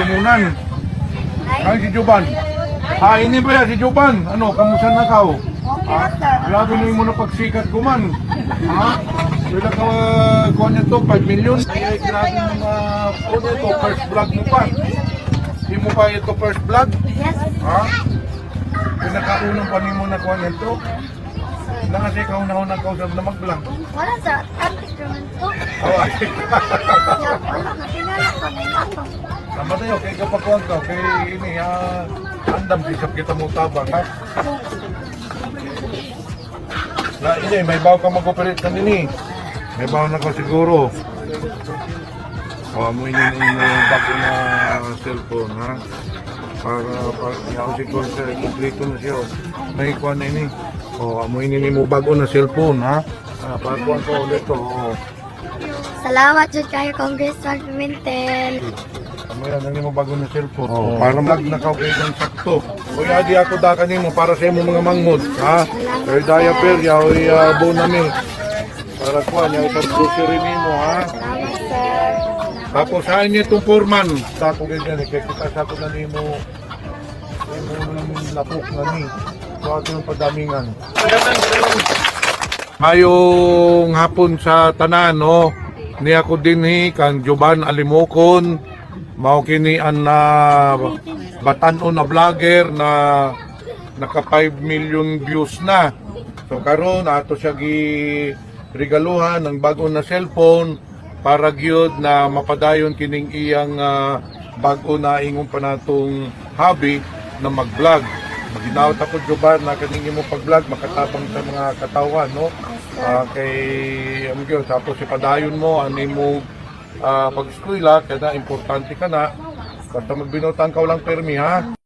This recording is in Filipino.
lumunan. Ay, si Joban. Ini ba yan si Joban? Ano, kamusta na ka? Okay na, sir. Grabe na yung muna pagsikat ko man. Ha? Wala ka kuha niya to, 5 million. Ay, grabe yung kuha niya to, first vlog mo pa. Hindi mo pa ito first vlog? Yes. Ha? Pinakaunang pa mo na kuha niya to. Na kasi kauna-una kausap na mag-vlog. Wala, sir. Antik naman to. Oh, ay. Wala, natinala ko na ako. Tama tayo, kay kapakuan ka, kay ini, andam, isap kita mo tabang, ha? Na, ini, may bago ka mag-operate na nini. May bago na ka siguro. O, amoy nyo yung bago na cellphone, ha? Para yaw siguro siya, kompleto na siya. May kuha na ini. O, amoy nini mo bago na cellphone, ha? Para kuha ka ulit to, o. Salamat dyan kayo, Congressman Pimentel. Amoy na mo bago na cellphone. O, para mag-nakaw kayo ng sakto. Uy, adi ako dakanin mo para sa imo mga mangmod, ha? Kaya diaper, yaw, buo namin. Para kuha niya itong grocery nimo, ha? Salamat, sir. Tapos saan niya itong foreman? Tako ganyan, kaya kita sa na nimo lapok na ni. So ato yung padamingan. Ngayong hapon sa tanan, no? Ni ako din kang Joban Alimokon. Mao kini an na batan-on na vlogger na naka 5 million views na. So karon ato siya gi regaluhan ng bago na cellphone para gyud na mapadayon kining iyang bago na ingon pa natong hobby na mag-vlog. Maginawat ako Joban na kaning imo pag-vlog makatabang sa mga katawan, no? Kay amgyo tapos ipadayon mo ani mo pag-eskwela kaya importante ka na basta magbinutan ka walang permi, ha?